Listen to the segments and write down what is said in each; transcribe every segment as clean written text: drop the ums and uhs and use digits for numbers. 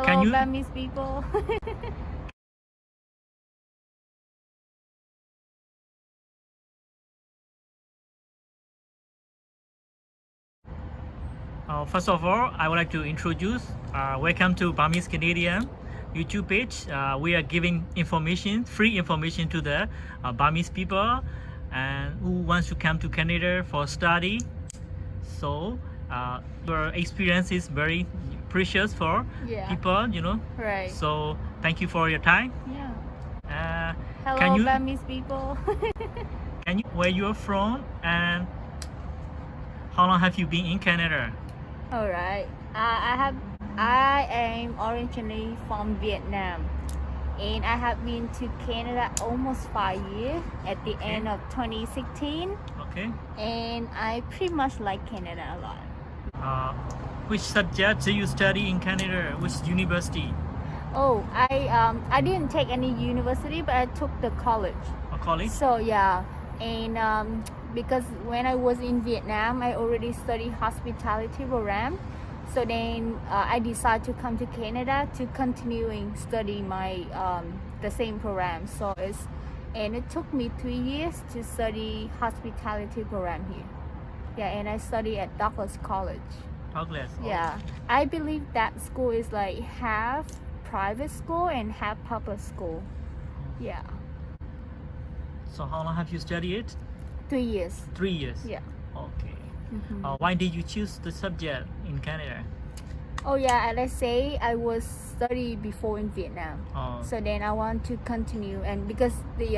Can Hello, you Burmese people. First of all, I would like to introduce, welcome to Burmese Canadian YouTube page. We are giving information, free information to the Burmese people and who wants to come to Canada for study. So your experience is very precious for Yeah. people, Right. So thank you for your time. Yeah. Can Hello, you Burmese people. where you're from and how long have you been in Canada? All right. I am originally from Vietnam, and I have been to Canada almost 5 years at the Okay. end of 2016, Okay. and I pretty much like Canada a lot. Which subject do you study in Canada? Which university Oh, I didn't take any university, but I took the college. or college? So yeah, and because when I was in Vietnam, I already studied hospitality program. So then I decided to come to Canada to continuing study my the same program. So it took me 3 years to study hospitality program here. Yeah, and I study at Douglas College. Douglas. Oh. Yeah, I believe that school is like half private school and half public school. Yeah, So how long have you studied it? 3 years. 3 years. Yeah. Okay. Mhm. Why did you choose the subject in Canada? Oh yeah, as I say, I was study before in Vietnam. Oh. So then I want to continue, and because the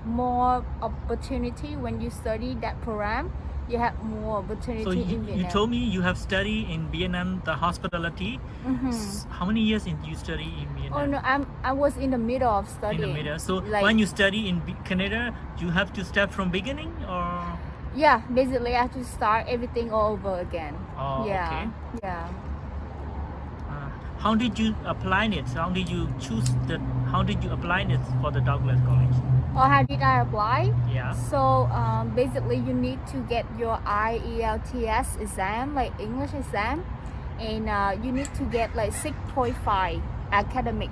more opportunity when you study that program, you have more opportunity So in you Vietnam. told me you have studied in Vietnam the hospitality. Mhm. How many years did you study in Vietnam? Oh no, I was in the middle of studying. In the middle. So like, when you study in Canada, you have to start from beginning or? yeah, basically I have to start everything all over again. Oh, yeah, okay. yeah. How did you apply it? How did you choose how did you apply it for the Douglas College? Or how did I apply? Yeah. So basically you need to get your IELTS exam, like English exam, and you need to get like 6.5 academic.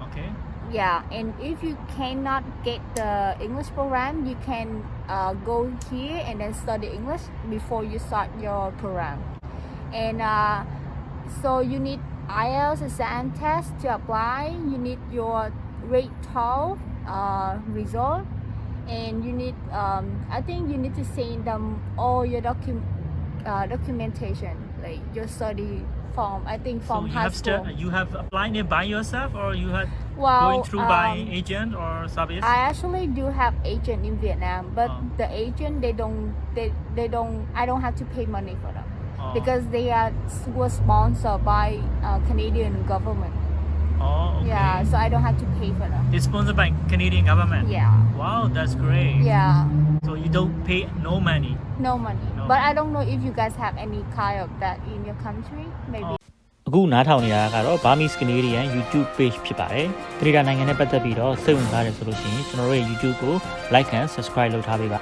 Okay. Yeah, and if you cannot get the English program, you can go here and then study English before you start your program. And so you need IELTS exam test to apply. You need your grade 12 result, and you need I think you need to send them all your documentation, like your study form. I think from high school. You have applied it by yourself or you had Well, going through by agent or service? I actually do have agent in Vietnam, but Oh. the agent they don't I don't have to pay money for them Oh. because they were sponsored by Canadian government. Oh, okay. Yeah, so I don't have to pay for them. It's sponsored by Canadian government. Yeah, Wow, that's great. yeah, So you don't pay no money. no money. No But money. I don't know if you guys have any kind of that in your country. Maybe. အခုနားထောင်နေတာကတော့ Burmese Canadian YouTube page ဖြစ်ပါတယ်။ Canada နိုင်ငံနဲ့ပတ်သက်ပြီးတော့စိတ်ဝင်စားတယ်ဆိုလို့ရှိရင်ကျွန်တော်တို့ရဲ့ YouTube ကို like and subscribe လုပ်ထားပေးပါ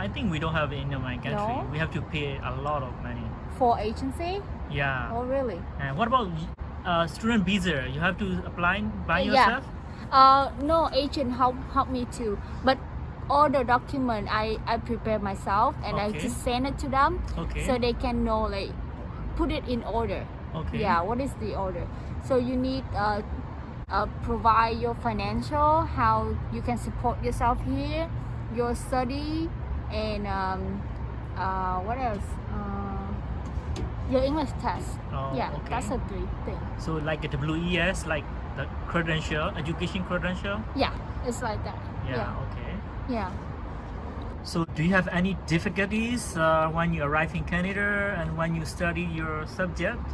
I think we don't have it in my country. No? We have to pay a lot of money. For agency? Yeah. Oh really? And what about student visa? You have to apply by Yeah. yourself? No, agent help me too. But all the document I prepare myself and I Okay. just send it to them Okay. so they can know, like, put it in order. Okay. Yeah, what is the order? So you need provide your financial, how you can support yourself here, your study, and what else? Your English test. Oh, Yeah, okay. that's the 3 things. So like the WES, like the credential, education credential? Yeah, it's like that. Yeah, okay. Yeah. So do you have any difficulties when you arrive in Canada and when you study your subject?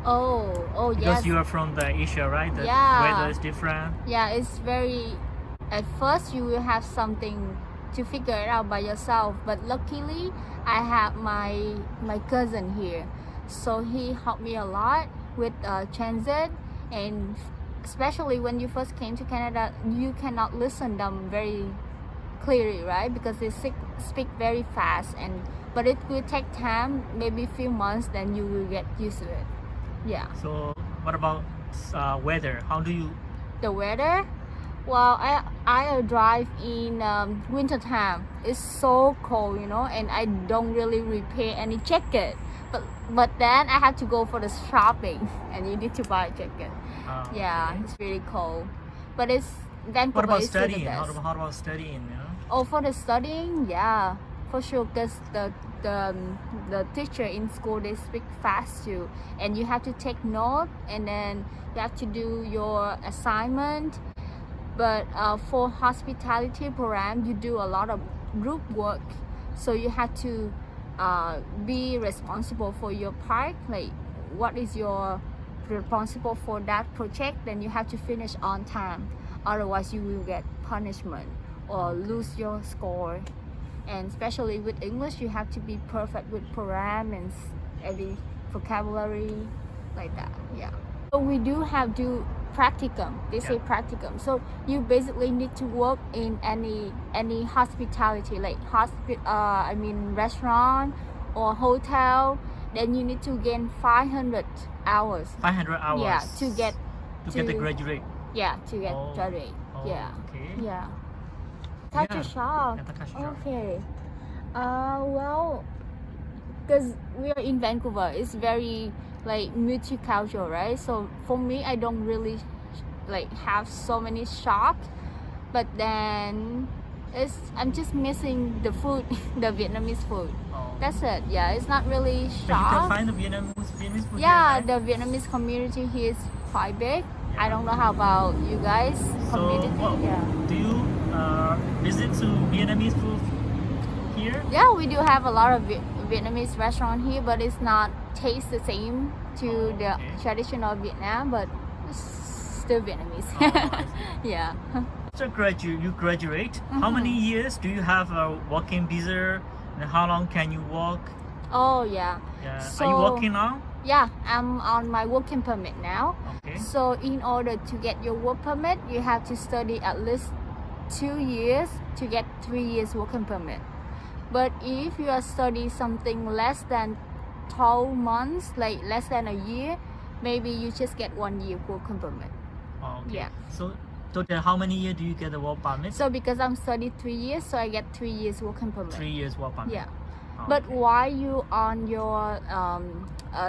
Oh Because yes. you are from the Asia, right? The Yeah. weather is different. Yeah, it's very. At first, you will have something to figure it out by yourself. But luckily, I have my cousin here, so he helped me a lot with transit, and especially when you first came to Canada, you cannot listen them very clearly, right? Because they speak very fast, but it will take time, maybe few months, then you will get used to it. Yeah. So what about weather? How do you? The weather, well, I drive in winter time. It's so cold, you know, and I don't really repair any jacket. But then I have to go for the shopping, and you need to buy a jacket. Yeah, okay. it's really cold, but it's Vancouver. What about is still the studying? best. How about studying? You know? Oh, for the studying, yeah, for sure. Because the teacher in school, they speak fast too, and you have to take note, and then you have to do your assignment. But for hospitality program, you do a lot of group work, so you have to be responsible for your part. Like, what is your responsible for that project? Then you have to finish on time. Otherwise, you will get punishment or lose your score. And especially with English, you have to be perfect with program and every vocabulary like that. Yeah. So we do have to practicum. They say practicum. So you basically need to work in any hospitality, like restaurant or hotel. Then you need to gain 500 hours. 500 hours. Yeah, to get the graduate. Yeah, to get graduate. Yeah. Okay. Yeah. Culture shock. Yeah, culture shock. Okay. Well, because we are in Vancouver, it's very like multicultural, right? So for me, I don't really like have so many shock, but then I'm just missing the food, the Vietnamese food. That's it. Yeah, it's not really But shock. you can find the Vietnamese food. Yeah, here, right? the Vietnamese community here is quite big. I don't know how about you guys community. Do you visit to Vietnamese food here? Yeah, we do have a lot of Vietnamese restaurant here, but it's not taste the same to the traditional Vietnam, but it's still Vietnamese. I see. Yeah. After you graduate, how many years do you have a working visa, and how long can you work? Oh yeah. Are you working now? Yeah, I'm on my working permit now. Okay. So in order to get your work permit, you have to study at least 2 years to get 3 years working permit. But if you are studying something less than 12 months, like less than a year, maybe you just get 1 year working permit. Okay. Yeah. So total, how many years do you get the work permit? So because I'm studying 3 years, so I get 3 years working permit. 3 years work permit. Yeah. Oh, But okay. while you on your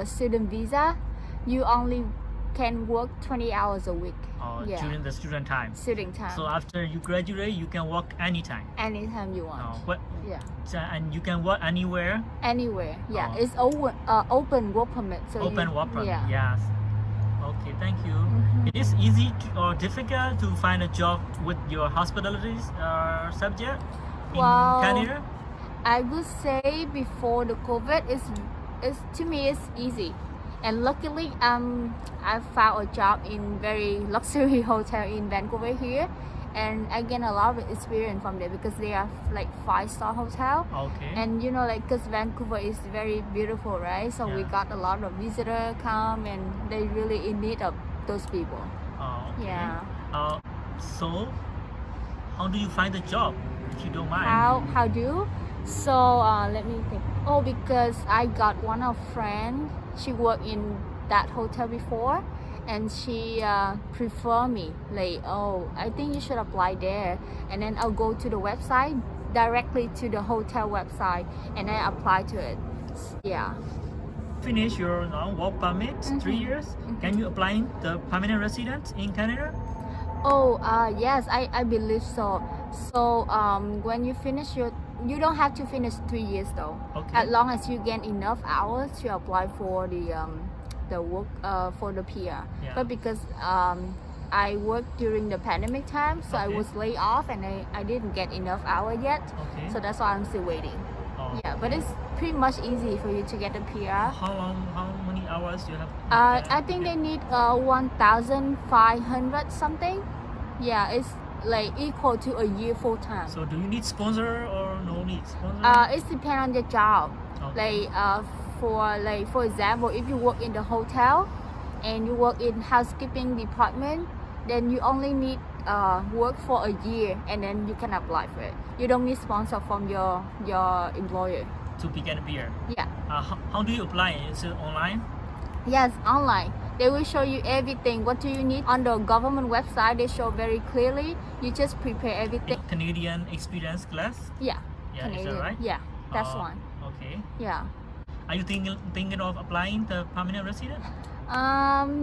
student visa, you only can work 20 hours a week. During the student time. Student time. So after you graduate, you can work anytime. Anytime you want. Yeah. And you can work anywhere. Anywhere. Yeah. Oh. It's open work permit. So Open you, work permit. Yeah. Yes. Okay, thank you. It is easy or difficult to find a job with your hospitality subject in Well, Canada? I would say before the COVID is to me it's easy, and luckily I found a job in very luxury hotel in Vancouver here, and I gain a lot of experience from there because they are like 5-star hotel. Okay. And you know, like, because Vancouver is very beautiful, right? So we got a lot of visitors come, and they really in need of those people. Okay. Yeah. So how do you find a job, if you don't mind? How do? So let me think. Oh, because I got one of friend. She worked in that hotel before, and she prefer me. Like, oh, I think you should apply there. And then I'll go to the website directly to the hotel website, and I apply to it. Yeah. Finish your work permit 3 years. Can you apply the permanent resident in Canada? Oh, yes, I believe so. So when you finish you don't have to finish 3 years though. Okay. As long as you gain enough hours to apply for the work for the PR. Yeah. But because I worked during the pandemic time, so I Okay. was laid off and I didn't get enough hours yet. Okay. So that's why I'm still waiting. Oh, Yeah, but it's pretty much easy for you to get a PR. How many hours you have? I think they need 1,500 something. Yeah, it's like equal to a year full time. So do you need sponsor or no need sponsor? It depends on the job. Okay. For example, if you work in the hotel and you work in housekeeping department, then you only need work for a year and then you can apply for it. You don't need sponsor from your employer. To begin a beer. Yeah. How do you apply? Is it online? Yes, online. They will show you everything. What do you need? On the government website, they show very clearly. You just prepare everything. Canadian experience class? Yeah. Yeah, Canadian. is that right? Yeah, that's one. Okay. Yeah. Are you thinking of applying the permanent resident?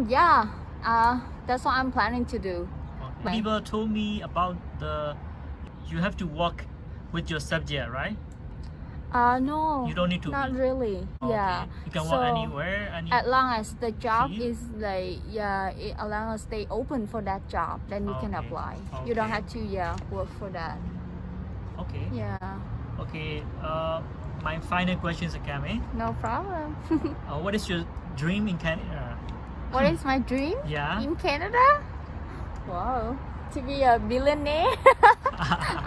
Yeah. That's what I'm planning to do. Okay. People told me about you have to work with your subject, right? No. You don't need to. Not really. Okay. Yeah. You can work anywhere. As long as the job field? is like as long as they open for that job, then you can Okay. apply. You don't Okay. have to work for that. Okay. Yeah. Okay. My final question is coming. No problem. What is your dream in Canada? What is my dream? Yeah. In Canada? Wow. To be a billionaire?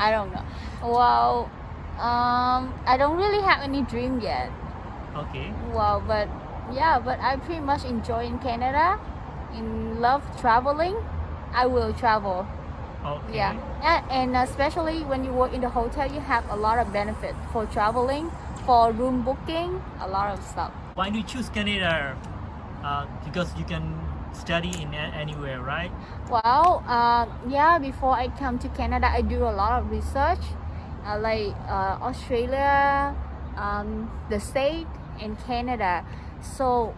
I don't know. Well, I don't really have any dream yet. Okay. Wow, but I pretty much enjoy in Canada. Love traveling. I will travel. Okay. Yeah. And especially when you work in the hotel, you have a lot of benefit for traveling, for room booking, a lot of stuff. Why do you choose Canada? Because you can study in anywhere, right? Well, before I come to Canada, I do a lot of research, like Australia, the state, and Canada. So,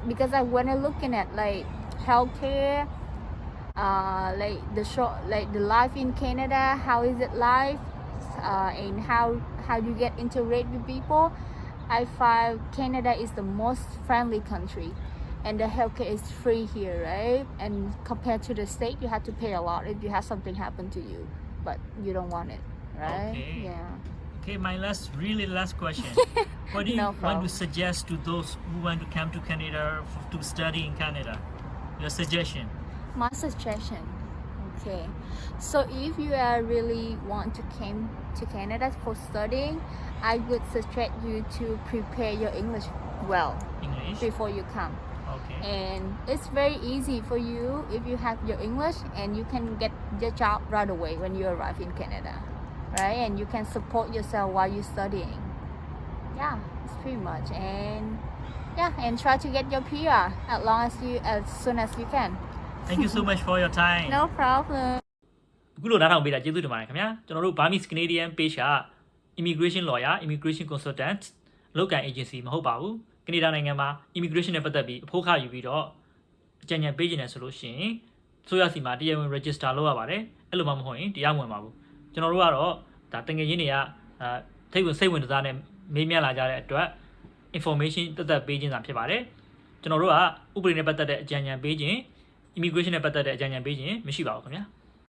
because I when I looking at like healthcare, like the life in Canada, how is it life, and how you get integrate with people. I find Canada is the most friendly country. And the healthcare is free here, right? And compared to the state, you have to pay a lot if you have something happen to you, but you don't want it, right? Okay. Yeah. Okay, my really last question. What do you No want to problem. suggest to those who want to come to Canada to study in Canada? Your suggestion. My suggestion. Okay. So if you really want to come to Canada for studying, I would suggest you to prepare your English well English. before you come. Okay. And it's very easy for you if you have your English, and you can get your job right away when you arrive in Canada, right? And you can support yourself while you're studying. Yeah, it's pretty much. And try to get your PR as soon as you can. Thank you so much for your time. No problem. အခုလိုနားထောင်ပေးတာကျေးဇူးတင်ပါတယ်ခင်ဗျာကျွန်တော်တို့ Burmese Canadian page က immigration lawyer immigration consultant အလုပ်ကိုင် agency မဟုတ်ပါဘူးကနေဒါနိုင်ငံမှာ immigration နဲ့ပတ်သက်ပြီးအဖို့ခယူပြီးတော့အကြံဉာဏ်ပေးခြင်းနဲ့ဆိုလို့ရှိရင်ဆိုရစီမှာတရားဝင် register လုပ်ရပါတယ်အဲ့လိုမှမဟုတ်ရင်တရားမဝင်ပါဘူးကျွန်တော်တို့ကတော့ဒါတကယ်ချင်းတွေကစိတ်ဝင်စားနဲ့မေးမြန်းလာကြတဲ့အတွက် information တက်ပေးခြင်းသာဖြစ်ပါတယ်ကျွန်တော်တို့ကဥပဒေနဲ့ပတ်သက်တဲ့အကြံဉာဏ်ပေးခြင်း immigration နဲ့ပတ်သက်တဲ့အကြံဉာဏ်ပေးခြင်းမရှိပါဘူးခင်ဗျာ